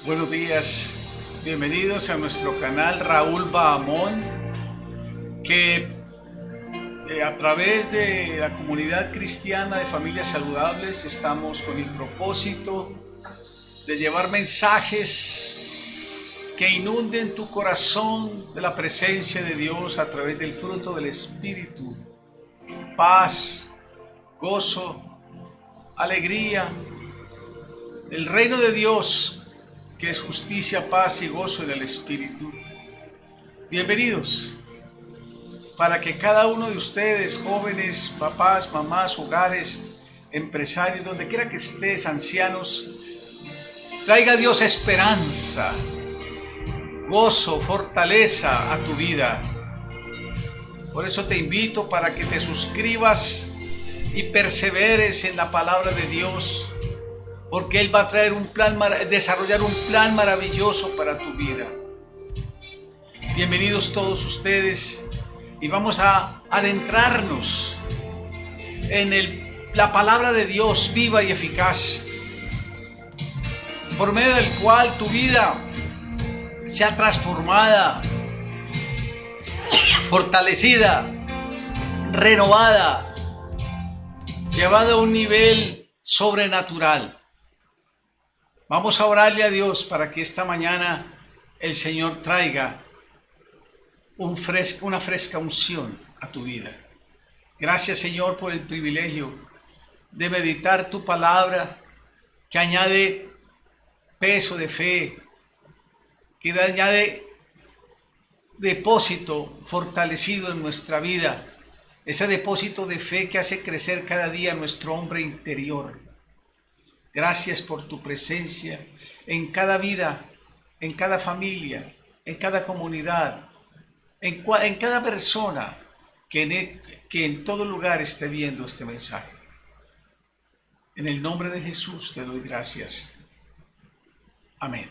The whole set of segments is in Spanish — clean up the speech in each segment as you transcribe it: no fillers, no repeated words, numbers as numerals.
Buenos días, bienvenidos a nuestro canal Raúl Bahamón, que a través de la comunidad cristiana de familias saludables estamos con el propósito de llevar mensajes que inunden tu corazón de la presencia de Dios a través del fruto del Espíritu: paz, gozo, alegría, el reino de Dios, que es justicia, paz y gozo en el Espíritu. Bienvenidos, para que cada uno de ustedes, jóvenes, papás, mamás, hogares, empresarios, donde quiera que estés, ancianos, traiga a Dios esperanza, gozo, fortaleza a tu vida. Por eso te invito para que te suscribas y perseveres en la palabra de Dios, porque Él va a traer desarrollar un plan maravilloso para tu vida. Bienvenidos todos ustedes, y vamos a adentrarnos en la palabra de Dios viva y eficaz, por medio del cual tu vida sea transformada, fortalecida, renovada, llevada a un nivel sobrenatural. Vamos a orarle a Dios para que esta mañana el Señor traiga una fresca unción a tu vida. Gracias, Señor, por el privilegio de meditar tu palabra, que añade peso de fe, que añade depósito fortalecido en nuestra vida, ese depósito de fe que hace crecer cada día nuestro hombre interior. Gracias por tu presencia en cada vida, en cada familia, en cada comunidad, en cada persona que en todo lugar esté viendo este mensaje. En el nombre de Jesús te doy gracias. Amén.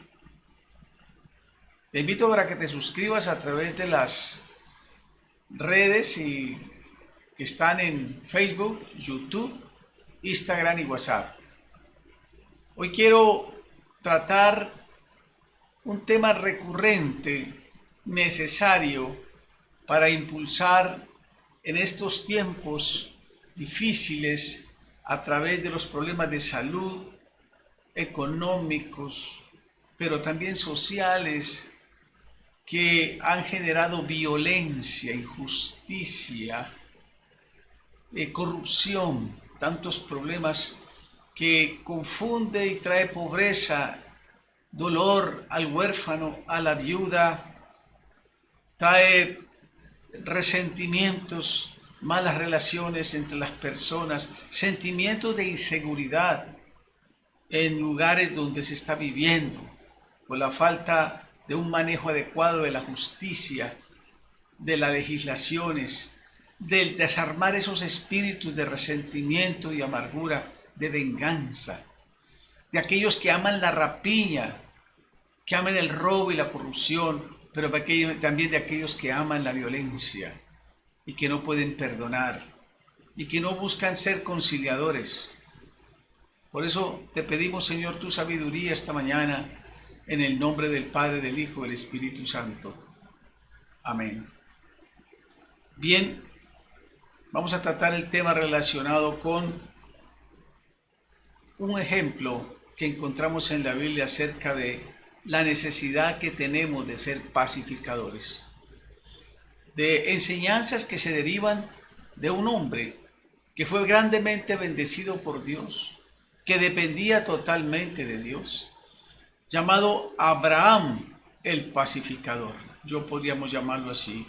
Te invito para que te suscribas a través de las redes que están en Facebook, YouTube, Instagram y WhatsApp. Hoy quiero tratar un tema recurrente, necesario para impulsar en estos tiempos difíciles a través de los problemas de salud, económicos, pero también sociales, que han generado violencia, injusticia, corrupción, tantos problemas que confunde y trae pobreza, dolor al huérfano, a la viuda, trae resentimientos, malas relaciones entre las personas, sentimientos de inseguridad en lugares donde se está viviendo, por la falta de un manejo adecuado de la justicia, de las legislaciones, del desarmar esos espíritus de resentimiento y amargura, de venganza, de aquellos que aman la rapiña, que aman el robo y la corrupción, pero también de aquellos que aman la violencia y que no pueden perdonar y que no buscan ser conciliadores. Por eso te pedimos, Señor, tu sabiduría esta mañana, en el nombre del Padre, del Hijo y del Espíritu Santo. Amén. Bien, vamos a tratar el tema relacionado con un ejemplo que encontramos en la Biblia acerca de la necesidad que tenemos de ser pacificadores, de enseñanzas que se derivan de un hombre que fue grandemente bendecido por Dios, que dependía totalmente de Dios, llamado Abraham el pacificador. Yo podríamos llamarlo así.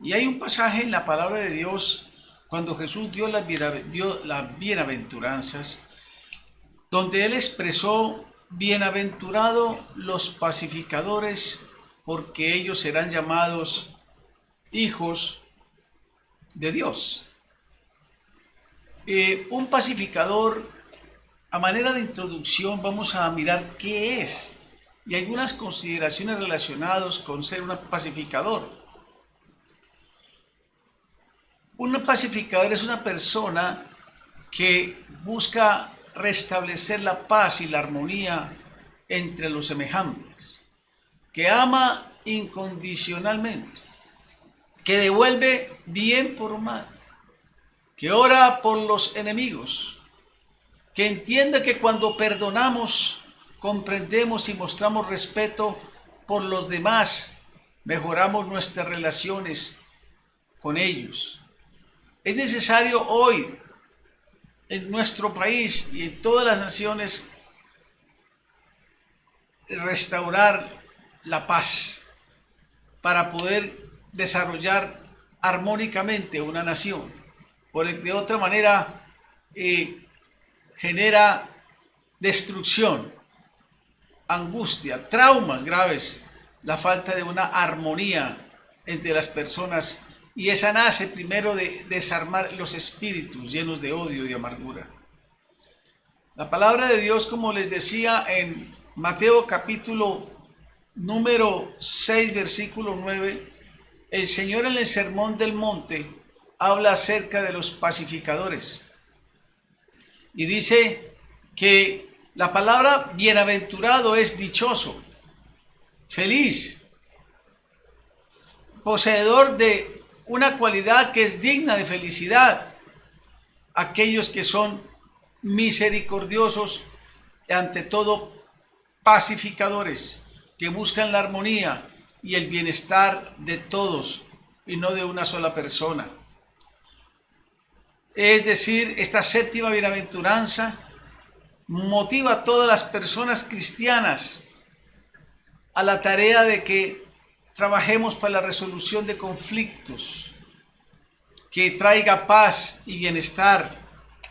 Y hay un pasaje en la palabra de Dios cuando Jesús dio las bienaventuranzas, donde Él expresó: bienaventurados los pacificadores, porque ellos serán llamados hijos de Dios. Un pacificador, a manera de introducción, vamos a mirar qué es y algunas consideraciones relacionadas con ser un pacificador. Un pacificador es una persona que busca restablecer la paz y la armonía entre los semejantes, que ama incondicionalmente, que devuelve bien por mal, que ora por los enemigos, que entiende que cuando perdonamos, comprendemos y mostramos respeto por los demás, mejoramos nuestras relaciones con ellos. Es necesario hoy en nuestro país y en todas las naciones restaurar la paz para poder desarrollar armónicamente una nación. De otra manera genera destrucción, angustia, traumas graves, la falta de una armonía entre las personas, y esa nace primero de desarmar los espíritus llenos de odio y amargura. La palabra de Dios, como les decía en Mateo capítulo número 6, versículo 9, el Señor en el Sermón del Monte habla acerca de los pacificadores y dice que la palabra bienaventurado es dichoso, feliz, poseedor de una cualidad que es digna de felicidad, aquellos que son misericordiosos y ante todo pacificadores, que buscan la armonía y el bienestar de todos y no de una sola persona. Es decir, esta séptima bienaventuranza motiva a todas las personas cristianas a la tarea de que trabajemos para la resolución de conflictos, que traiga paz y bienestar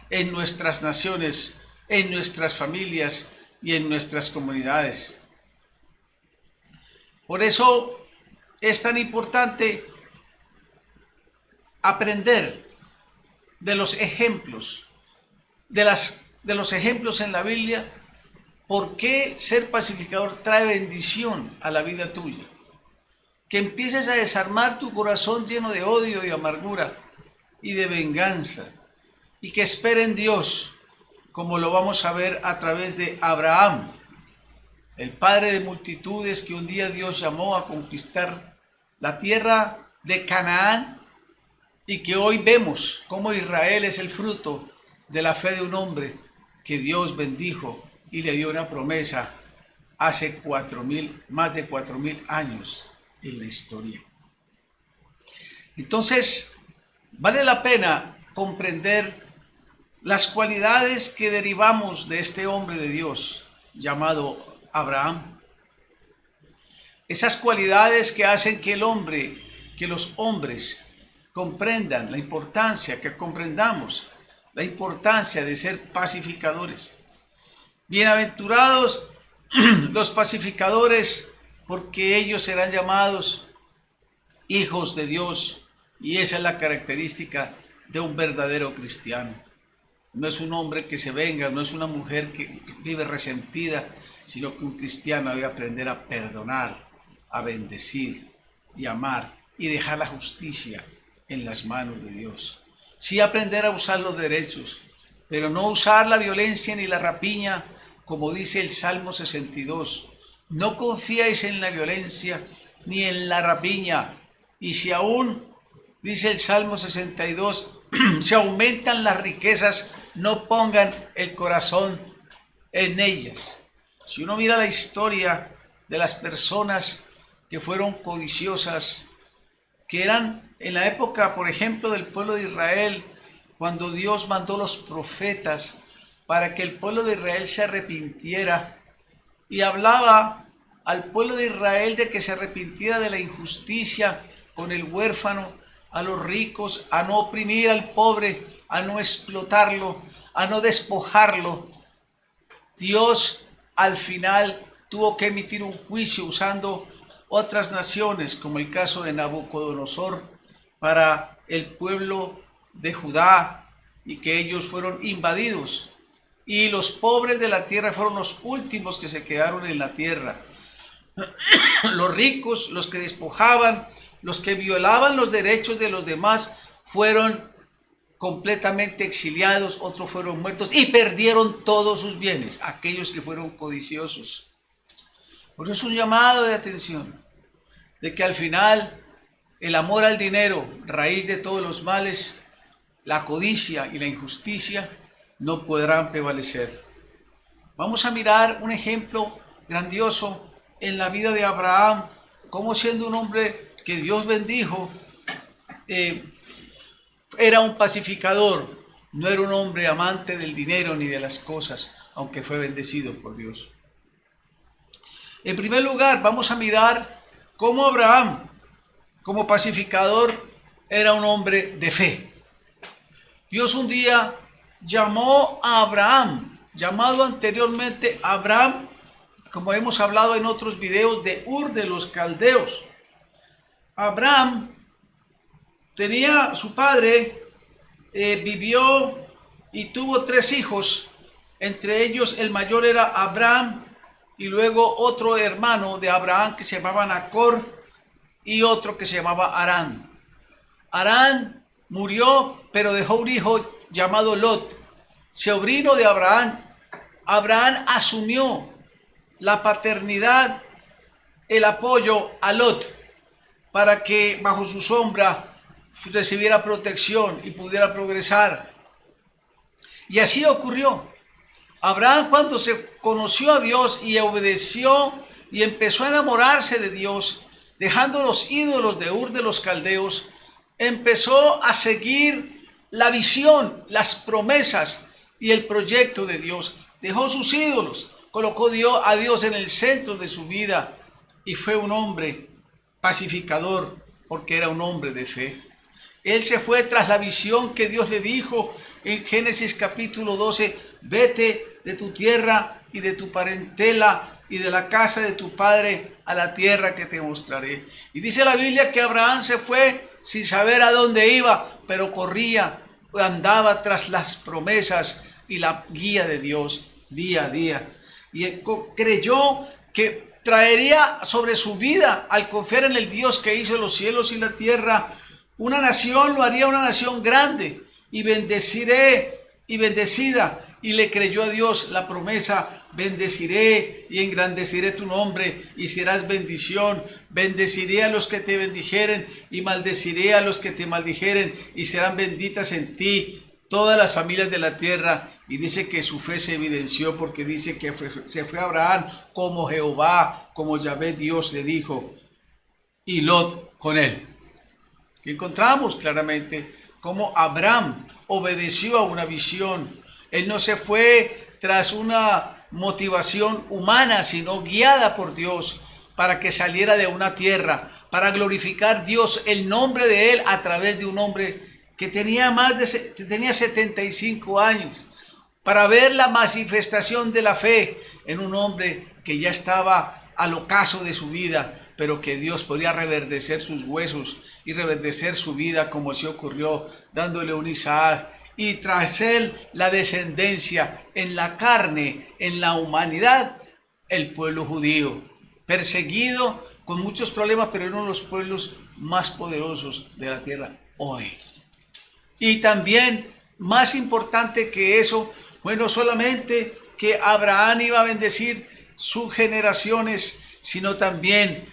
en nuestras naciones, en nuestras familias y en nuestras comunidades. Por eso es tan importante aprender de los ejemplos, de los ejemplos en la Biblia, por qué ser pacificador trae bendición a la vida tuya. Que empieces a desarmar tu corazón lleno de odio y amargura y de venganza, y que espere en Dios, como lo vamos a ver a través de Abraham, el padre de multitudes que un día Dios llamó a conquistar la tierra de Canaán, y que hoy vemos cómo Israel es el fruto de la fe de un hombre que Dios bendijo y le dio una promesa hace más de 4,000 años en la historia. Entonces, vale la pena comprender las cualidades que derivamos de este hombre de Dios llamado Abraham. Esas cualidades que hacen que los hombres comprendan la importancia, que comprendamos la importancia de ser pacificadores. Bienaventurados los pacificadores, porque ellos serán llamados hijos de Dios, y esa es la característica de un verdadero cristiano. No es un hombre que se venga, no es una mujer que vive resentida, sino que un cristiano debe aprender a perdonar, a bendecir y amar, y dejar la justicia en las manos de Dios. Sí, aprender a usar los derechos, pero no usar la violencia ni la rapiña, como dice el Salmo 62. No confiéis en la violencia ni en la rapiña, y si aún, dice el Salmo 62, se aumentan las riquezas, no pongan el corazón en ellas. Si uno mira la historia de las personas que fueron codiciosas, que eran en la época, por ejemplo, del pueblo de Israel, cuando Dios mandó los profetas para que el pueblo de Israel se arrepintiera, y hablaba al pueblo de Israel de que se arrepintiera de la injusticia con el huérfano, a los ricos, a no oprimir al pobre, a no explotarlo, a no despojarlo. Dios al final tuvo que emitir un juicio usando otras naciones, como el caso de Nabucodonosor, para el pueblo de Judá, y que ellos fueron invadidos, y los pobres de la tierra fueron los últimos que se quedaron en la tierra. Los ricos, los que despojaban, los que violaban los derechos de los demás, fueron completamente exiliados, otros fueron muertos y perdieron todos sus bienes, aquellos que fueron codiciosos. Por eso es un llamado de atención, de que al final el amor al dinero, raíz de todos los males, la codicia y la injusticia, no podrán prevalecer. Vamos a mirar un ejemplo grandioso en la vida de Abraham, como siendo un hombre que Dios bendijo, era un pacificador, no era un hombre amante del dinero ni de las cosas, aunque fue bendecido por Dios. En primer lugar, vamos a mirar cómo Abraham, como pacificador, era un hombre de fe. Dios un día llamó a Abraham, llamado anteriormente Abraham, como hemos hablado en otros videos, de Ur de los Caldeos. Abraham tenía, su padre vivió y tuvo 3 hijos, entre ellos el mayor era Abraham, y luego otro hermano de Abraham que se llamaba Nacor, y otro que se llamaba Harán. Harán murió, pero dejó un hijo llamado Lot, sobrino de Abraham. Abraham asumió la paternidad, el apoyo a Lot, para que bajo su sombra recibiera protección y pudiera progresar. Y así ocurrió. Abraham, cuando se conoció a Dios y obedeció y empezó a enamorarse de Dios, dejando los ídolos de Ur de los Caldeos, empezó a seguir la visión, las promesas y el proyecto de Dios. Dejó sus ídolos, colocó a Dios en el centro de su vida y fue un hombre pacificador porque era un hombre de fe. Él se fue tras la visión que Dios le dijo en Génesis capítulo 12, vete de tu tierra y de tu parentela y de la casa de tu padre a la tierra que te mostraré. Y dice la Biblia que Abraham se fue sin saber a dónde iba, pero corría, andaba tras las promesas y la guía de Dios día a día. Y creyó que traería sobre su vida, al confiar en el Dios que hizo los cielos y la tierra, una nación, lo haría una nación grande, y bendeciré y bendecida. Y le creyó a Dios la promesa, bendeciré y engrandeceré tu nombre y serás bendición. Bendeciré a los que te bendijeren y maldeciré a los que te maldijeren y serán benditas en ti todas las familias de la tierra. Y dice que su fe se evidenció porque dice que se fue Abraham como Jehová, como Yahvé Dios le dijo, y Lot con él. Que encontramos claramente cómo Abraham obedeció a una visión. Él no se fue tras una motivación humana, sino guiada por Dios para que saliera de una tierra, para glorificar Dios, el nombre de él a través de un hombre que tenía tenía 75 años, para ver la manifestación de la fe en un hombre que ya estaba al ocaso de su vida, pero que Dios podía reverdecer sus huesos y reverdecer su vida, como se ocurrió, dándole un Isaac, y tras él la descendencia en la carne, en la humanidad, el pueblo judío, perseguido con muchos problemas, pero uno de los pueblos más poderosos de la tierra hoy. Y también, más importante que eso, bueno, solamente que Abraham iba a bendecir sus generaciones, sino también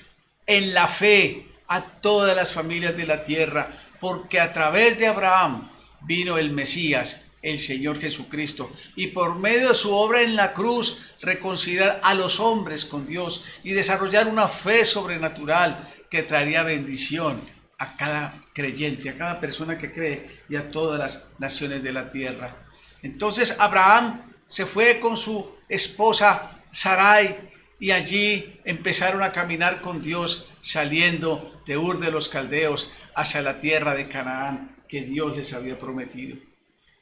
en la fe a todas las familias de la tierra, porque a través de Abraham vino el Mesías, el Señor Jesucristo, y por medio de su obra en la cruz reconciliar a los hombres con Dios y desarrollar una fe sobrenatural que traería bendición a cada creyente, a cada persona que cree y a todas las naciones de la tierra. Entonces Abraham se fue con su esposa Sarai y allí empezaron a caminar con Dios, saliendo de Ur de los Caldeos hacia la tierra de Canaán que Dios les había prometido.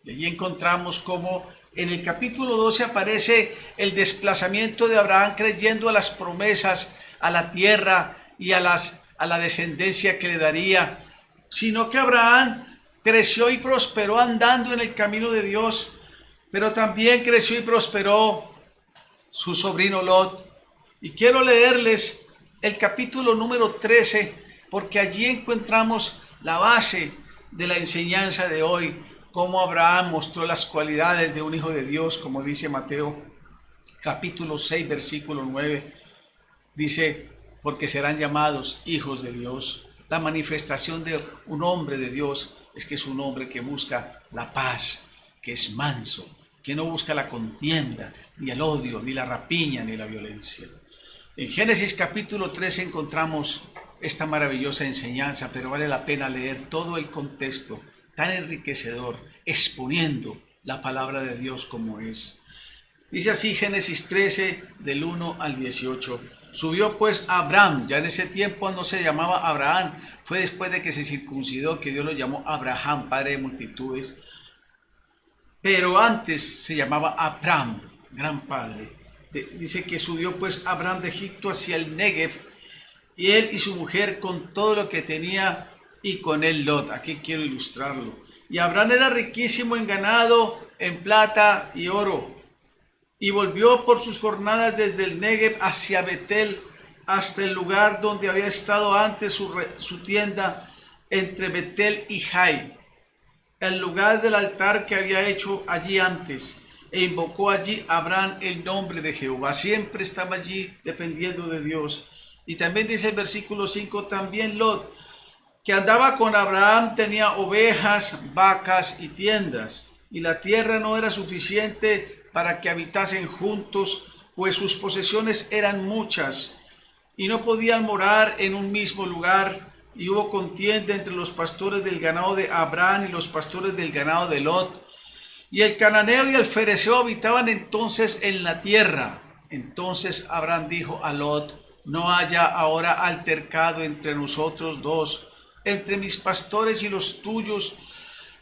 Y allí encontramos cómo en el capítulo 12 aparece el desplazamiento de Abraham creyendo a las promesas, a la tierra y a la descendencia que le daría, sino que Abraham creció y prosperó andando en el camino de Dios, pero también creció y prosperó su sobrino Lot. Y quiero leerles el capítulo número 13, porque allí encontramos la base de la enseñanza de hoy, cómo Abraham mostró las cualidades de un hijo de Dios, como dice Mateo capítulo 6, versículo 9. Dice, porque serán llamados hijos de Dios. La manifestación de un hombre de Dios es que es un hombre que busca la paz, que es manso, que no busca la contienda, ni el odio, ni la rapiña, ni la violencia. En Génesis capítulo 13 encontramos esta maravillosa enseñanza, pero vale la pena leer todo el contexto tan enriquecedor, exponiendo la palabra de Dios como es. Dice así Génesis 13, del 1 al 18. Subió pues Abraham, ya en ese tiempo no se llamaba Abraham, fue después de que se circuncidó que Dios lo llamó Abraham, padre de multitudes, pero antes se llamaba Abram, gran padre. Dice que subió pues Abraham de Egipto hacia el Negev, y él y su mujer con todo lo que tenía, y con él Lot. Aquí quiero ilustrarlo. Y Abraham era riquísimo en ganado, en plata y oro. Y volvió por sus jornadas desde el Negev hacia Betel, hasta el lugar donde había estado antes su tienda, entre Betel y Jai, el lugar del altar que había hecho allí antes, e invocó allí Abraham el nombre de Jehová. Siempre estaba allí dependiendo de Dios. Y también dice el versículo 5, también Lot, que andaba con Abraham, tenía ovejas, vacas y tiendas, y la tierra no era suficiente para que habitasen juntos, pues sus posesiones eran muchas, y no podían morar en un mismo lugar. Y hubo contienda entre los pastores del ganado de Abraham y los pastores del ganado de Lot. Y el cananeo y el fereceo habitaban entonces en la tierra. Entonces Abraham dijo a Lot, no haya ahora altercado entre nosotros dos, entre mis pastores y los tuyos,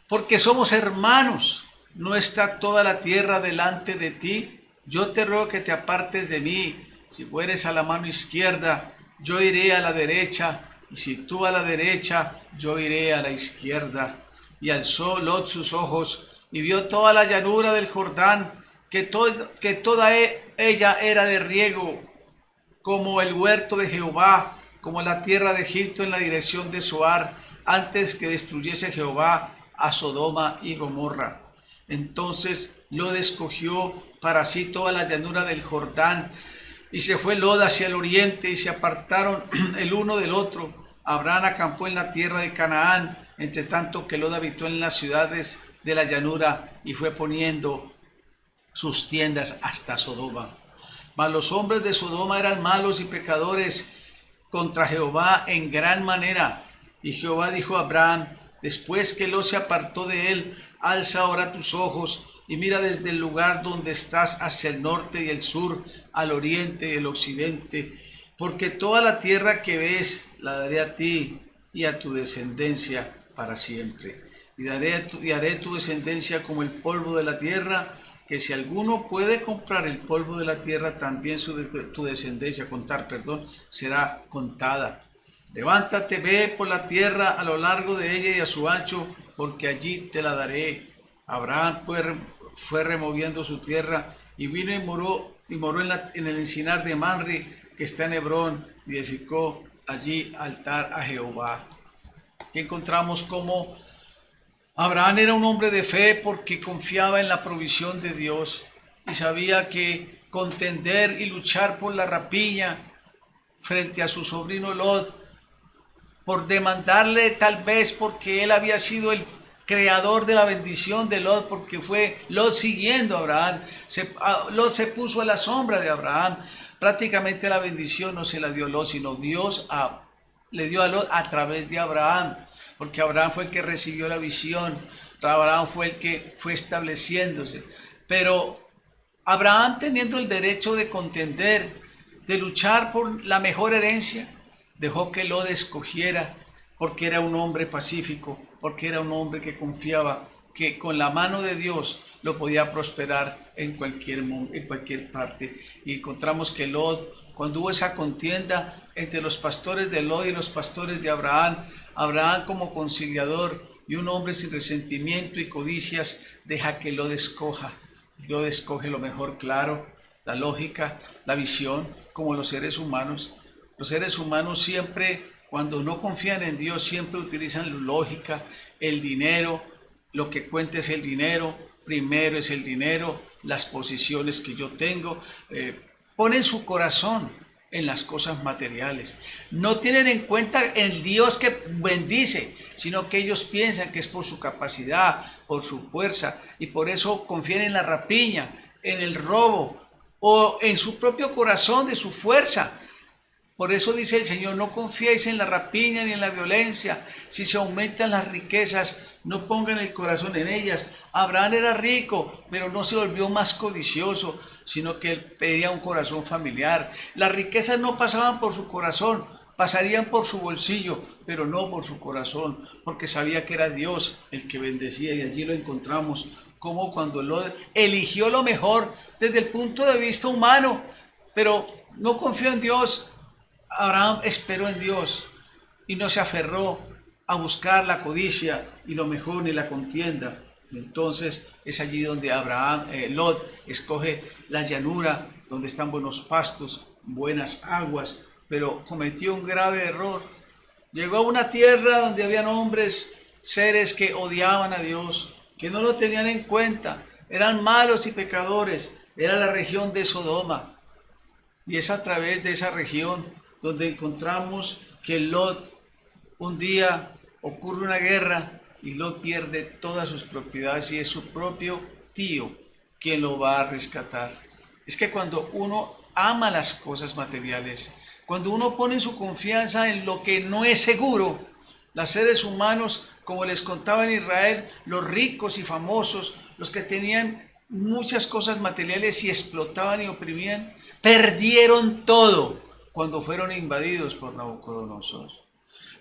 porque somos hermanos. ¿No está toda la tierra delante de ti? Yo te ruego que te apartes de mí. Si fueres a la mano izquierda, yo iré a la derecha, y si tú a la derecha, yo iré a la izquierda. Y alzó Lot sus ojos, y vio toda la llanura del Jordán, que toda ella era de riego, como el huerto de Jehová, como la tierra de Egipto en la dirección de Zoar, antes que destruyese Jehová a Sodoma y Gomorra. Entonces Lot escogió para sí toda la llanura del Jordán, y se fue Lot hacia el oriente, y se apartaron el uno del otro. Abraham acampó en la tierra de Canaán, entre tanto que Lot habitó en las ciudades de la llanura, y fue poniendo sus tiendas hasta Sodoma. Mas los hombres de Sodoma eran malos y pecadores contra Jehová en gran manera. Y Jehová dijo a Abraham, después que Lot se apartó de él, alza ahora tus ojos y mira desde el lugar donde estás hacia el norte y el sur, al oriente y el occidente, porque toda la tierra que ves la daré a ti y a tu descendencia para siempre. Y haré tu descendencia como el polvo de la tierra, que si alguno puede comprar el polvo de la tierra, también tu descendencia, será contada. Levántate, ve por la tierra a lo largo de ella y a su ancho, porque allí te la daré. Abraham fue removiendo su tierra y vino y moró en el encinar de Manri, que está en Hebrón, y edificó allí altar a Jehová. Aquí encontramos cómo Abraham era un hombre de fe porque confiaba en la provisión de Dios y sabía que contender y luchar por la rapiña frente a su sobrino Lot, por demandarle tal vez porque él había sido el creador de la bendición de Lot, porque fue Lot siguiendo a Abraham, Lot se puso a la sombra de Abraham. Prácticamente la bendición no se la dio Lot, sino Dios le dio a Lot a través de Abraham, porque Abraham fue el que recibió la visión, Abraham fue el que fue estableciéndose. Pero Abraham, teniendo el derecho de contender, de luchar por la mejor herencia, dejó que Lot escogiera, porque era un hombre pacífico, porque era un hombre que confiaba que con la mano de Dios lo podía prosperar en cualquier parte. Y encontramos que Lot, cuando hubo esa contienda entre los pastores de Lot y los pastores de Abraham, Abraham como conciliador y un hombre sin resentimiento y codicias, deja que Lot escoja. Lot escoge lo mejor, claro, la lógica, la visión, como los seres humanos. Los seres humanos siempre, cuando no confían en Dios, siempre utilizan la lógica, el dinero, lo que cuenta es el dinero, primero es el dinero, las posiciones que yo tengo. Ponen su corazón en las cosas materiales. No tienen en cuenta el Dios que bendice, sino que ellos piensan que es por su capacidad, por su fuerza, y por eso confían en la rapiña, en el robo o en su propio corazón de su fuerza. Por eso dice el Señor, no confiéis en la rapiña ni en la violencia. Si se aumentan las riquezas, no pongan el corazón en ellas. Abraham era rico, pero no se volvió más codicioso, sino que él tenía un corazón familiar. Las riquezas no pasaban por su corazón, pasarían por su bolsillo, pero no por su corazón, porque sabía que era Dios el que bendecía, y allí lo encontramos, como cuando Lot eligió lo mejor desde el punto de vista humano, pero no confió en Dios. Abraham esperó en Dios y no se aferró a buscar la codicia y lo mejor ni la contienda. Entonces es allí donde Lot escoge la llanura, donde están buenos pastos, buenas aguas, pero cometió un grave error. Llegó a una tierra donde habían hombres, seres que odiaban a Dios, que no lo tenían en cuenta, eran malos y pecadores. Era la región de Sodoma, y es a través de esa región donde encontramos que Lot, un día ocurre una guerra y Lot pierde todas sus propiedades, y es su propio tío quien lo va a rescatar. Es que cuando uno ama las cosas materiales, cuando uno pone su confianza en lo que no es seguro, los seres humanos, como les contaba en Israel, los ricos y famosos, los que tenían muchas cosas materiales y explotaban y oprimían, perdieron todo cuando fueron invadidos por Nabucodonosor.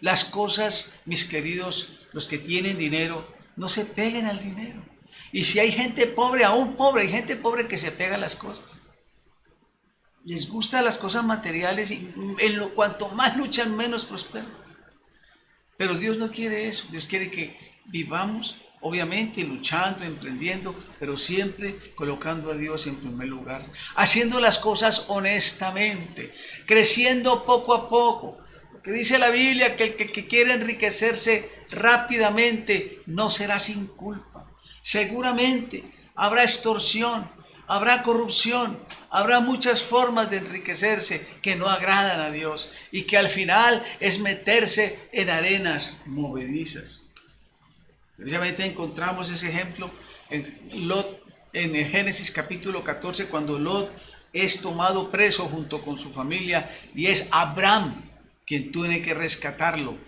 Las cosas, mis queridos, los que tienen dinero, no se peguen al dinero. Y si hay gente pobre, aún pobre, hay gente pobre que se pega a las cosas. Les gustan las cosas materiales y cuanto más luchan, menos prosperan. Pero Dios no quiere eso. Dios quiere que vivamos, obviamente, luchando, emprendiendo, pero siempre colocando a Dios en primer lugar, haciendo las cosas honestamente, creciendo poco a poco. Porque dice la Biblia que el que quiere enriquecerse rápidamente no será sin culpa. Seguramente habrá extorsión, habrá corrupción, habrá muchas formas de enriquecerse que no agradan a Dios, y que al final es meterse en arenas movedizas. Precisamente encontramos ese ejemplo en Génesis capítulo 14, cuando Lot es tomado preso junto con su familia, y es Abraham quien tiene que rescatarlo,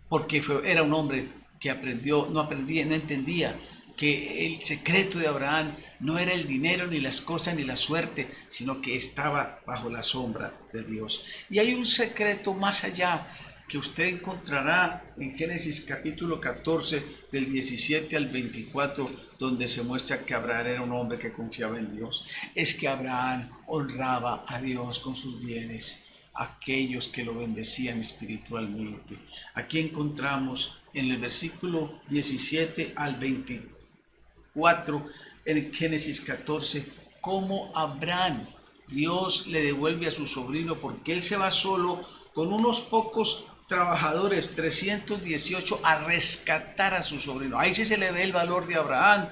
porque era un hombre que no entendía que el secreto de Abraham no era el dinero, ni las cosas, ni la suerte, sino que estaba bajo la sombra de Dios. Y hay un secreto más allá que usted encontrará en Génesis capítulo 14, del 17 al 24, donde se muestra que Abraham era un hombre que confiaba en Dios. Es que Abraham honraba a Dios con sus bienes, aquellos que lo bendecían espiritualmente. Aquí encontramos en el versículo 17 al 24, en Génesis 14, cómo Abraham, Dios le devuelve a su sobrino, porque él se va solo con unos pocos trabajadores, 318, a rescatar a su sobrino. Ahí sí se le ve el valor de Abraham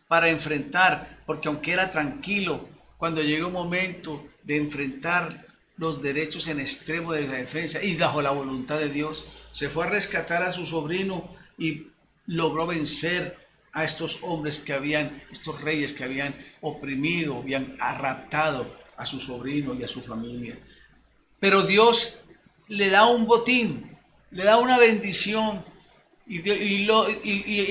para enfrentar, porque aunque era tranquilo, cuando llegó un momento de enfrentar los derechos en extremo de la defensa y bajo la voluntad de Dios, se fue a rescatar a su sobrino y logró vencer a estos hombres estos reyes que habían oprimido, habían raptado a su sobrino y a su familia. Pero Dios le da un botín, le da una bendición, y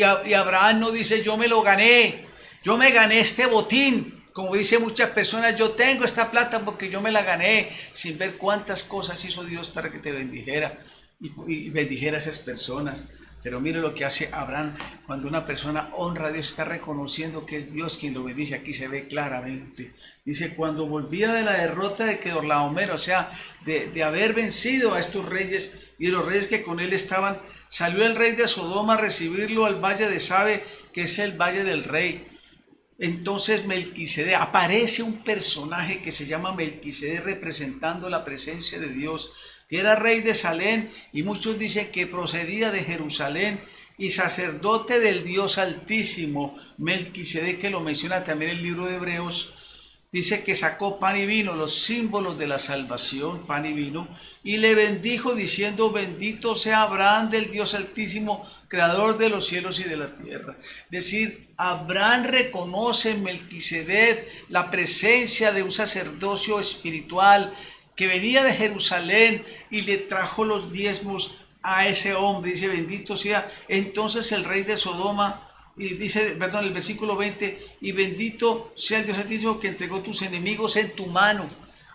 Abraham no dice: yo me lo gané, yo me gané este botín, como dicen muchas personas: yo tengo esta plata porque yo me la gané, sin ver cuántas cosas hizo Dios para que te bendijera y bendijera a esas personas. Pero mire lo que hace Abraham cuando una persona honra a Dios, está reconociendo que es Dios quien lo bendice. Aquí se ve claramente. Dice: cuando volvía de la derrota de Kedorlaomer, o sea, de haber vencido a estos reyes y de los reyes que con él estaban, salió el rey de Sodoma a recibirlo al valle de Sabe, que es el valle del rey. Entonces Melquisedec, aparece un personaje que se llama Melquisedec, representando la presencia de Dios, que era rey de Salem, y muchos dicen que procedía de Jerusalén, y sacerdote del Dios Altísimo. Melquisedec, que lo menciona también el libro de Hebreos, dice que sacó pan y vino, los símbolos de la salvación, pan y vino, y le bendijo diciendo: bendito sea Abraham del Dios Altísimo, creador de los cielos y de la tierra. Es decir, Abraham reconoce en Melquisedec la presencia de un sacerdocio espiritual que venía de Jerusalén y le trajo los diezmos a ese hombre. Dice: bendito sea entonces el rey de Sodoma. Y dice, perdón, el versículo 20, y bendito sea el Dios Altísimo que entregó tus enemigos en tu mano.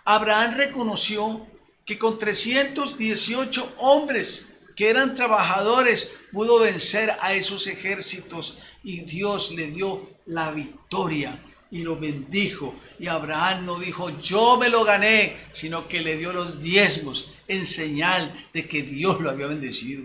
Abraham reconoció que con 318 hombres que eran trabajadores pudo vencer a esos ejércitos, y Dios le dio la victoria y lo bendijo. Y Abraham no dijo: yo me lo gané, sino que le dio los diezmos en señal de que Dios lo había bendecido.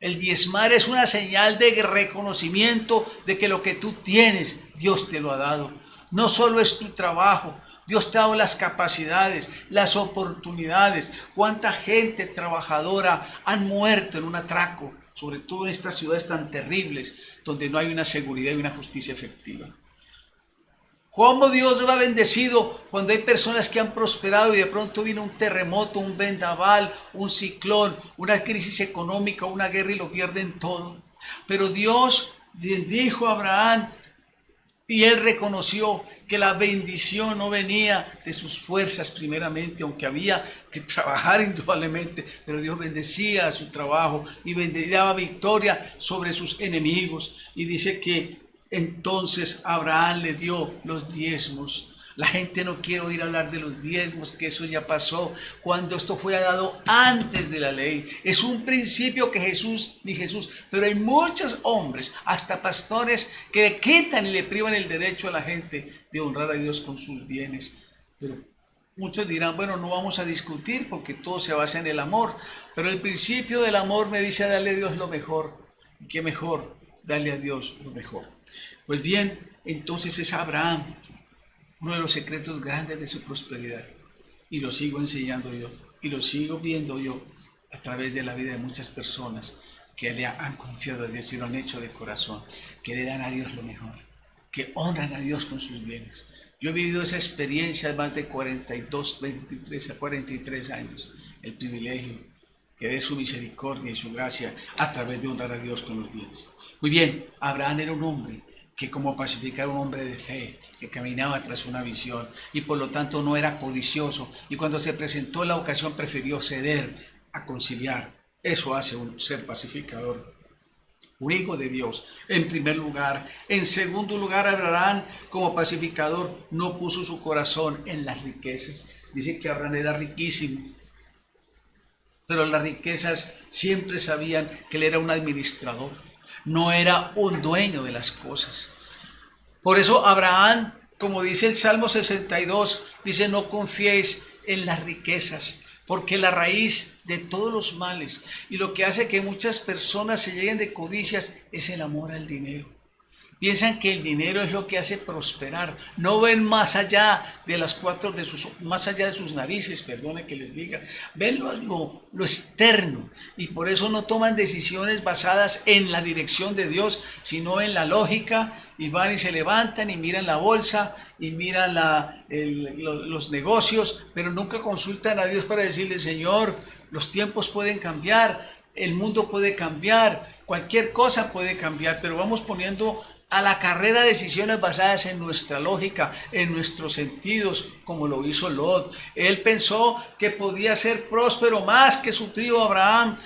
El diezmar es una señal de reconocimiento de que lo que tú tienes, Dios te lo ha dado. No solo es tu trabajo, Dios te ha dado las capacidades, las oportunidades. ¿Cuánta gente trabajadora han muerto en un atraco? Sobre todo en estas ciudades tan terribles, donde no hay una seguridad y una justicia efectiva. ¿Cómo Dios lo ha bendecido cuando hay personas que han prosperado y de pronto viene un terremoto, un vendaval, un ciclón, una crisis económica, una guerra y lo pierden todo? Pero Dios bendijo a Abraham y él reconoció que la bendición no venía de sus fuerzas primeramente, aunque había que trabajar indudablemente, pero Dios bendecía su trabajo y daba victoria sobre sus enemigos. Y dice que entonces Abraham le dio los diezmos. La gente no quiere oír hablar de los diezmos, que eso ya pasó, cuando esto fue dado antes de la ley. Es un principio que ni Jesús, pero hay muchos hombres, hasta pastores, que le quitan y le privan el derecho a la gente de honrar a Dios con sus bienes. Pero muchos dirán: bueno, no vamos a discutir porque todo se basa en el amor, pero el principio del amor me dice: darle a Dios lo mejor. ¿Y qué mejor? Darle a Dios lo mejor. Pues bien, entonces es Abraham uno de los secretos grandes de su prosperidad. Y lo sigo enseñando yo, y lo sigo viendo yo a través de la vida de muchas personas que le han confiado a Dios y lo han hecho de corazón, que le dan a Dios lo mejor, que honran a Dios con sus bienes. Yo he vivido esa experiencia de más de 43 años, el privilegio que dé su misericordia y su gracia a través de honrar a Dios con los bienes. Muy bien, Abraham era un hombre que como pacificador, un hombre de fe, que caminaba tras una visión y por lo tanto no era codicioso, y cuando se presentó la ocasión prefirió ceder a conciliar. Eso hace un ser pacificador, un hijo de Dios en primer lugar. En segundo lugar, Abraham como pacificador no puso su corazón en las riquezas. Dice que Abraham era riquísimo, pero las riquezas siempre sabían que él era un administrador. No era un dueño de las cosas. Por eso Abraham, como dice el Salmo 62, dice: no confiéis en las riquezas, porque la raíz de todos los males y lo que hace que muchas personas se lleguen de codicias es el amor al dinero. Piensan que el dinero es lo que hace prosperar. No ven más allá de más allá de sus narices, perdone que les diga. Ven lo externo, y por eso no toman decisiones basadas en la dirección de Dios, sino en la lógica, y van y se levantan y miran la bolsa y miran los negocios, pero nunca consultan a Dios para decirle: Señor, los tiempos pueden cambiar, el mundo puede cambiar, cualquier cosa puede cambiar, pero vamos poniendo a la carrera decisiones basadas en nuestra lógica, en nuestros sentidos, como lo hizo Lot. Él pensó que podía ser próspero más que su tío Abraham,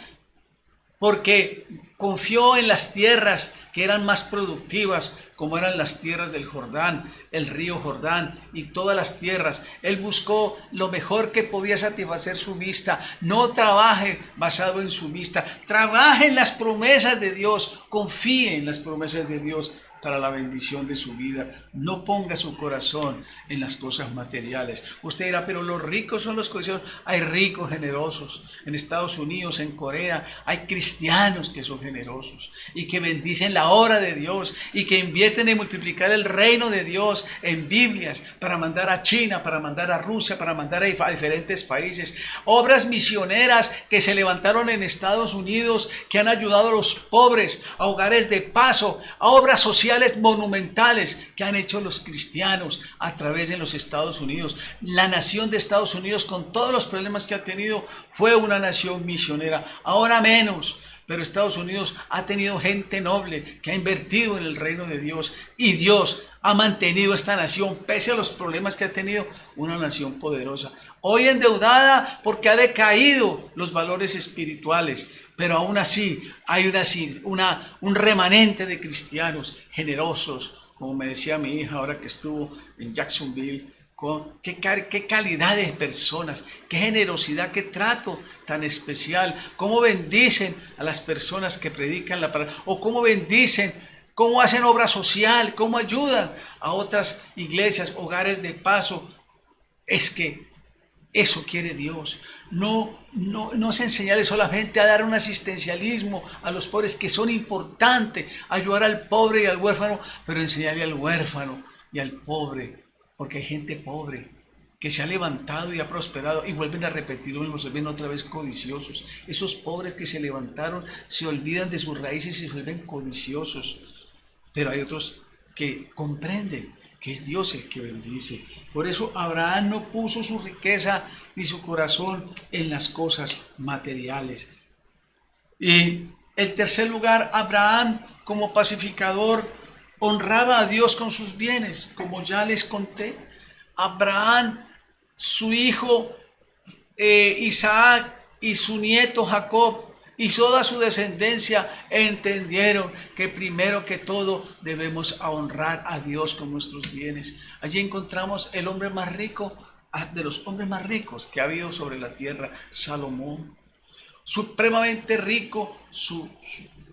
porque confió en las tierras que eran más productivas, como eran las tierras del Jordán, el río Jordán y todas las tierras. Él buscó lo mejor que podía satisfacer su vista. No trabaje basado en su vista, trabaje en las promesas de Dios, confíe en las promesas de Dios para la bendición de su vida. No ponga su corazón en las cosas materiales. Usted dirá: pero los ricos son los codiciosos. Hay ricos generosos. En Estados Unidos, en Corea, hay cristianos que son generosos y que bendicen la obra de Dios y que invierten en multiplicar el reino de Dios en Biblias para mandar a China, para mandar a Rusia, para mandar a diferentes países. Obras misioneras que se levantaron en Estados Unidos, que han ayudado a los pobres, a hogares de paso, a obras sociales sociales monumentales que han hecho los cristianos a través de los Estados Unidos. La nación de Estados Unidos, con todos los problemas que ha tenido, fue una nación misionera. Ahora menos, pero Estados Unidos ha tenido gente noble que ha invertido en el reino de Dios, y Dios ha mantenido esta nación, pese a los problemas que ha tenido, una nación poderosa. Hoy endeudada porque ha decaído los valores espirituales, pero aún así hay un remanente de cristianos generosos, como me decía mi hija ahora que estuvo en Jacksonville. Qué calidad de personas, qué generosidad, qué trato tan especial, cómo bendicen a las personas que predican la palabra, o cómo bendicen, cómo hacen obra social, cómo ayudan a otras iglesias, hogares de paso. Es que eso quiere Dios. No es enseñarle solamente a dar un asistencialismo a los pobres, que son importantes, ayudar al pobre y al huérfano, pero enseñarle al huérfano y al pobre. Porque hay gente pobre que se ha levantado y ha prosperado y vuelven a repetirlo y los ven otra vez codiciosos. Esos pobres que se levantaron se olvidan de sus raíces y se vuelven codiciosos. Pero hay otros que comprenden que es Dios el que bendice. Por eso Abraham no puso su riqueza ni su corazón en las cosas materiales. Y en tercer lugar, Abraham, como pacificador, honraba a Dios con sus bienes, como ya les conté. Abraham, su hijo Isaac y su nieto Jacob y toda su descendencia entendieron que primero que todo debemos honrar a Dios con nuestros bienes. Allí encontramos el hombre más rico, de los hombres más ricos que ha habido sobre la tierra, Salomón. Supremamente rico,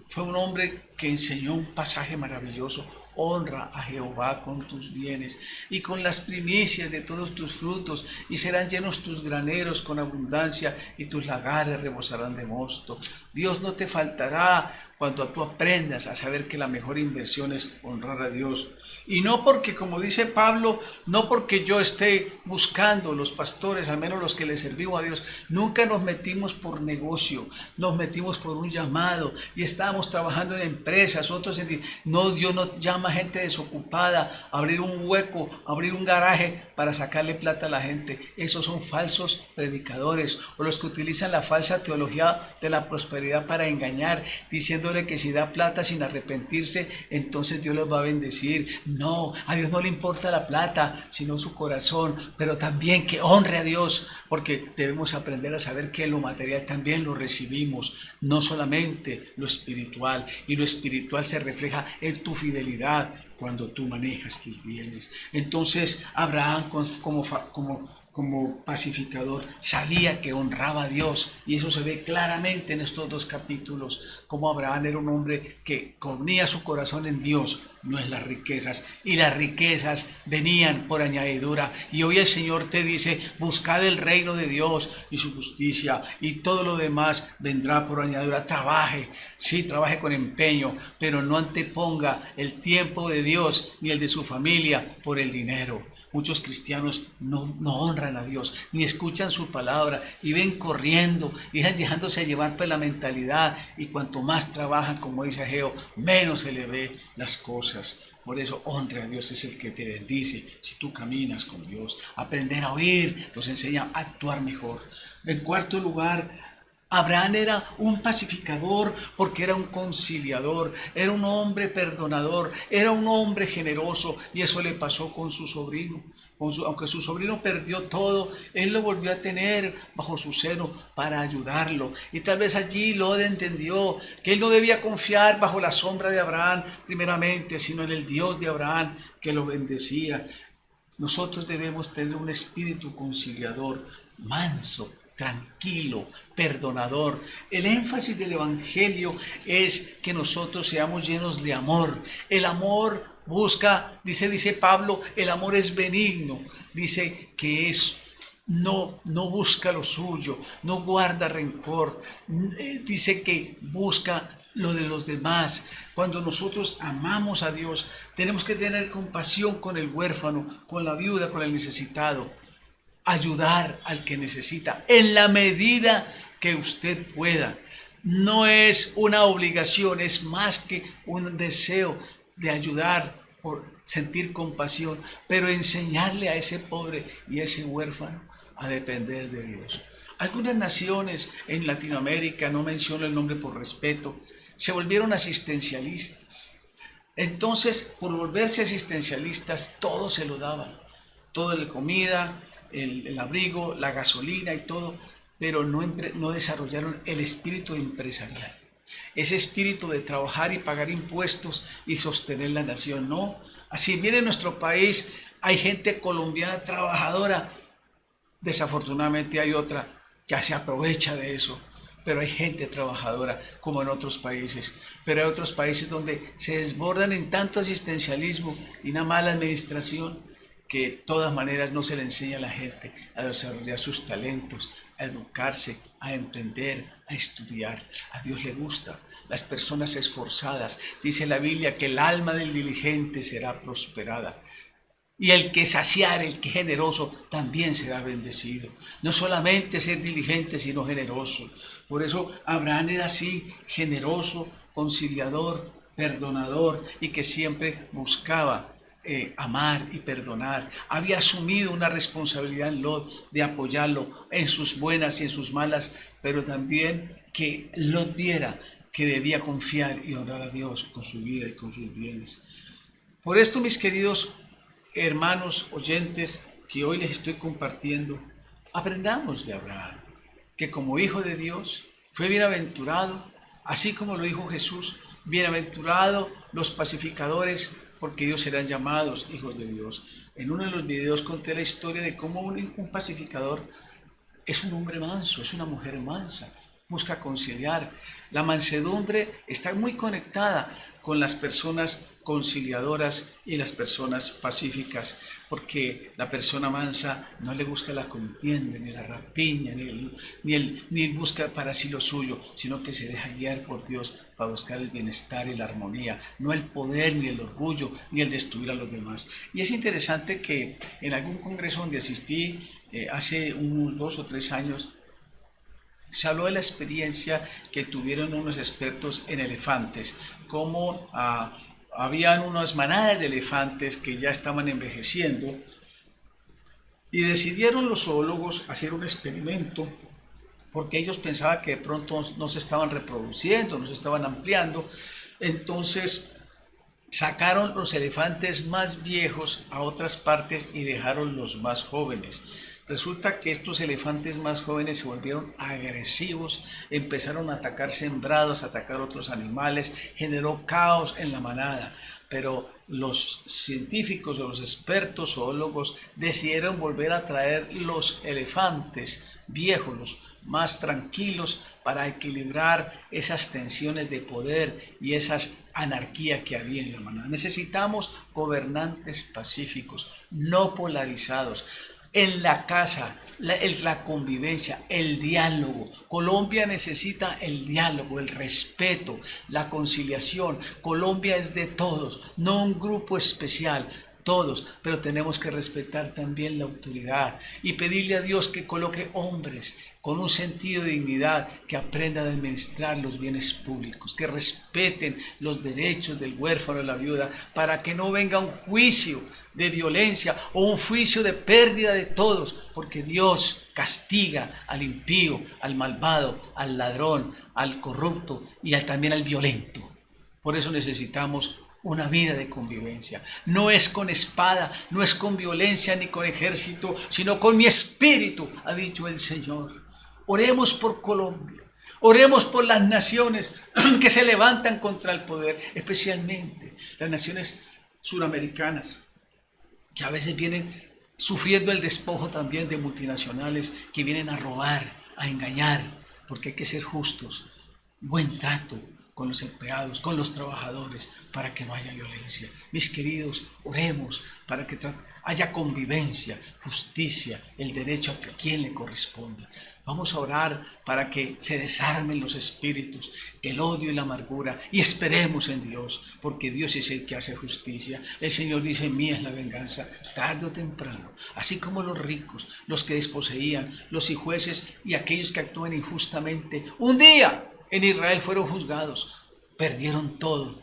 fue un hombre que enseñó un pasaje maravilloso: honra a Jehová con tus bienes y con las primicias de todos tus frutos, y serán llenos tus graneros con abundancia, y tus lagares rebosarán de mosto. Dios no te faltará cuando tú aprendas a saber que la mejor inversión es honrar a Dios. Y no porque, como dice Pablo, no porque yo esté buscando, los pastores, al menos los que le servimos a Dios, nunca nos metimos por negocio, nos metimos por un llamado y estábamos trabajando en empresas, otros no, Dios no llama a gente desocupada a abrir un hueco, a abrir un garaje para sacarle plata a la gente. Esos son falsos predicadores, o los que utilizan la falsa teología de la prosperidad para engañar, diciéndole que si da plata sin arrepentirse, entonces Dios los va a bendecir. No, a Dios no le importa la plata, sino su corazón, pero también que honre a Dios, porque debemos aprender a saber que lo material también lo recibimos, no solamente lo espiritual, y lo espiritual se refleja en tu fidelidad cuando tú manejas tus bienes. Entonces Abraham, como pacificador, sabía que honraba a Dios, y eso se ve claramente en estos dos capítulos, como Abraham era un hombre que ponía su corazón en Dios, no en las riquezas, y las riquezas venían por añadidura. Y hoy el Señor te dice: buscad el reino de Dios y su justicia, y todo lo demás vendrá por añadidura. Trabaje, sí, trabaje con empeño, pero no anteponga el tiempo de Dios ni el de su familia por el dinero. Muchos cristianos no honran a Dios, ni escuchan su palabra, y ven corriendo, y dejándose llevar por la mentalidad, y cuanto más trabajan, como dice Ageo, menos se le ve las cosas. Por eso, honre a Dios, es el que te bendice si tú caminas con Dios. Aprender a oír nos enseña a actuar mejor. En cuarto lugar, Abraham era un pacificador porque era un conciliador, era un hombre perdonador, era un hombre generoso, y eso le pasó con su sobrino. Aunque su sobrino perdió todo, él lo volvió a tener bajo su seno para ayudarlo. Y tal vez allí Lot entendió que él no debía confiar bajo la sombra de Abraham primeramente, sino en el Dios de Abraham que lo bendecía. Nosotros debemos tener un espíritu conciliador, manso, tranquilo, perdonador. El énfasis del Evangelio es que nosotros seamos llenos de amor. El amor busca, dice Pablo, el amor es benigno. Dice que no busca lo suyo, no guarda rencor. Dice que busca lo de los demás. Cuando nosotros amamos a Dios, tenemos que tener compasión con el huérfano, con la viuda, con el necesitado. Ayudar al que necesita en la medida que usted pueda. No es una obligación, es más que un deseo. de ayudar, por sentir compasión, pero enseñarle a ese pobre y a ese huérfano a depender de Dios. Algunas naciones en Latinoamérica, no menciono el nombre por respeto, se volvieron asistencialistas. Entonces, por volverse asistencialistas, todo se lo daban. Todo, la comida, el abrigo, la gasolina y todo, pero no desarrollaron el espíritu empresarial. Ese espíritu de trabajar y pagar impuestos y sostener la nación, no. Así bien en nuestro país hay gente colombiana trabajadora, desafortunadamente hay otra que se aprovecha de eso, pero hay gente trabajadora como en otros países, pero hay otros países donde se desbordan en tanto asistencialismo y una mala administración que de todas maneras no se le enseña a la gente a desarrollar sus talentos, a educarse, a emprender, a estudiar. A Dios le gusta las personas esforzadas. Dice la Biblia que el alma del diligente será prosperada. Y el que saciar, el que generoso, también será bendecido. No solamente ser diligente, sino generoso. Por eso Abraham era así, generoso, conciliador, perdonador, y que siempre buscaba amar y perdonar. Había asumido una responsabilidad en Lot de apoyarlo en sus buenas y en sus malas, pero también que Lot viera que debía confiar y honrar a Dios con su vida y con sus bienes. Por esto, mis queridos hermanos oyentes que hoy les estoy compartiendo, aprendamos de Abraham, que como hijo de Dios fue bienaventurado, así como lo dijo Jesús, bienaventurado los pacificadores, porque ellos serán llamados hijos de Dios. En uno de los videos conté la historia de cómo un pacificador es un hombre manso, es una mujer mansa, busca conciliar. La mansedumbre está muy conectada con las personas conciliadoras y las personas pacíficas, porque la persona mansa no le busca la contienda, ni la rapiña, ni busca para sí lo suyo, sino que se deja guiar por Dios para buscar el bienestar y la armonía, no el poder, ni el orgullo, ni el destruir a los demás. Y es interesante que en algún congreso donde asistí hace unos 2 o 3 años, se habló de la experiencia que tuvieron unos expertos en elefantes, cómo habían unas manadas de elefantes que ya estaban envejeciendo y decidieron los zoólogos hacer un experimento porque ellos pensaban que de pronto no se estaban reproduciendo, no se estaban ampliando. Entonces sacaron los elefantes más viejos a otras partes y dejaron los más jóvenes. Resulta que estos elefantes más jóvenes se volvieron agresivos, empezaron a atacar sembrados, a atacar otros animales, generó caos en la manada. Pero los científicos o los expertos zoólogos decidieron volver a traer los elefantes viejos, los más tranquilos, para equilibrar esas tensiones de poder y esas anarquía que había en la manada. Necesitamos gobernantes pacíficos, no polarizados. En la casa, la convivencia, el diálogo. Colombia necesita el diálogo, el respeto, la conciliación. Colombia es de todos, no un grupo especial. Todos, pero tenemos que respetar también la autoridad y pedirle a Dios que coloque hombres con un sentido de dignidad, que aprendan a administrar los bienes públicos, que respeten los derechos del huérfano y la viuda, para que no venga un juicio de violencia o un juicio de pérdida de todos, porque Dios castiga al impío, al malvado, al ladrón, al corrupto y también al violento. Por eso necesitamos una vida de convivencia. No es con espada, no es con violencia ni con ejército, sino con mi espíritu, ha dicho el Señor. Oremos por Colombia, oremos por las naciones que se levantan contra el poder, especialmente las naciones suramericanas, que a veces vienen sufriendo el despojo también de multinacionales que vienen a robar, a engañar, porque hay que ser justos, buen trato con los empleados, con los trabajadores, para que no haya violencia. Mis queridos, oremos para que haya convivencia, justicia, el derecho a quien le corresponda. Vamos a orar para que se desarmen los espíritus, el odio y la amargura, y esperemos en Dios, porque Dios es el que hace justicia. El Señor dice: mía es la venganza, tarde o temprano. Así como los ricos, los que desposeían, los jueces y aquellos que actúan injustamente, un día en Israel fueron juzgados, perdieron todo,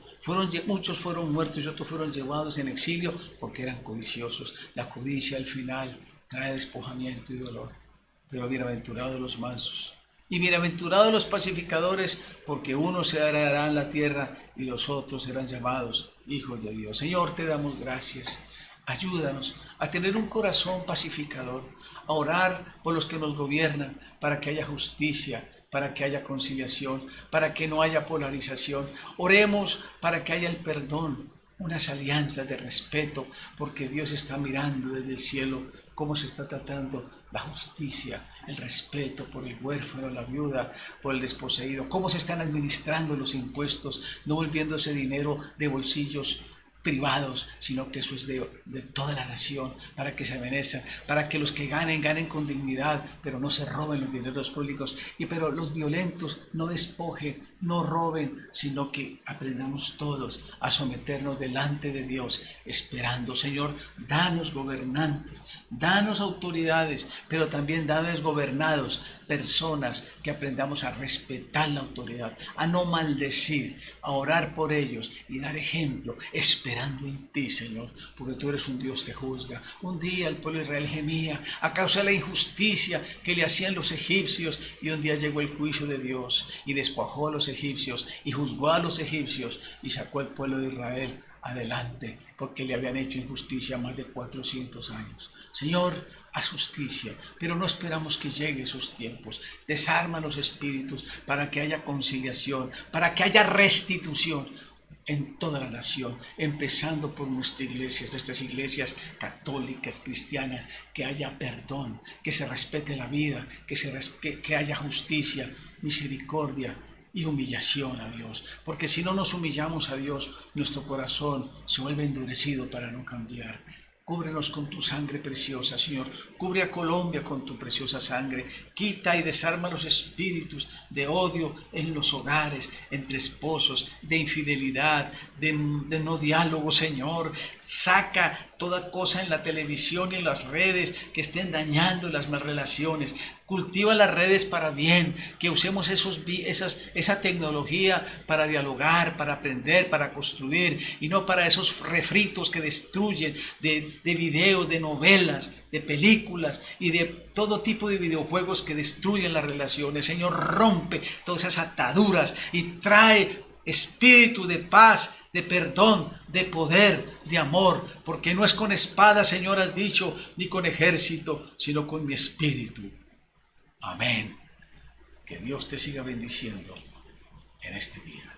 Muchos fueron muertos y otros fueron llevados en exilio porque eran codiciosos. La codicia al final trae despojamiento y dolor. Pero bienaventurados los mansos. Y bienaventurados los pacificadores, porque unos se heredarán la tierra y los otros serán llamados hijos de Dios. Señor, te damos gracias. Ayúdanos a tener un corazón pacificador, a orar por los que nos gobiernan, para que haya justicia, para que haya conciliación, para que no haya polarización. Oremos para que haya el perdón, unas alianzas de respeto, porque Dios está mirando desde el cielo cómo se está tratando la justicia, el respeto por el huérfano, la viuda, por el desposeído, cómo se están administrando los impuestos, no volviéndose dinero de bolsillos privados, sino que eso es de toda la nación, para que se merezcan, para que los que ganen con dignidad, pero no se roben los dineros públicos, pero los violentos no despojen, no roben, sino que aprendamos todos a someternos delante de Dios, esperando. Señor, danos gobernantes, danos autoridades, pero también danos gobernados, personas que aprendamos a respetar la autoridad, a no maldecir, a orar por ellos y dar ejemplo, esperando en ti, Señor, porque tú eres un Dios que juzga. Un día el pueblo de Israel gemía a causa de la injusticia que le hacían los egipcios, y un día llegó el juicio de Dios y despojó a los egipcios y juzgó a los egipcios y sacó al pueblo de Israel adelante, porque le habían hecho injusticia más de 400 años. Señor, haz justicia, pero no esperamos que lleguen esos tiempos. Desarma los espíritus para que haya conciliación, para que haya restitución en toda la nación, empezando por nuestras iglesias católicas, cristianas, que haya perdón, que se respete la vida, que haya justicia, misericordia y humillación a Dios, porque si no nos humillamos a Dios, nuestro corazón se vuelve endurecido para no cambiar. Cúbrenos con tu sangre preciosa, Señor. Cubre a Colombia con tu preciosa sangre. Quita y desarma los espíritus de odio en los hogares, entre esposos, de infidelidad, de no diálogo, Señor. Saca toda cosa en la televisión y en las redes que estén dañando las más relaciones. Cultiva las redes para bien, que usemos esa tecnología para dialogar, para aprender, para construir, y no para esos refritos que destruyen de videos, de novelas, de películas y de todo tipo de videojuegos que destruyen las relaciones. Señor, rompe todas esas ataduras y trae espíritu de paz, de perdón, de poder, de amor, porque no es con espada, Señor, has dicho, ni con ejército, sino con mi espíritu. Amén. Que Dios te siga bendiciendo en este día.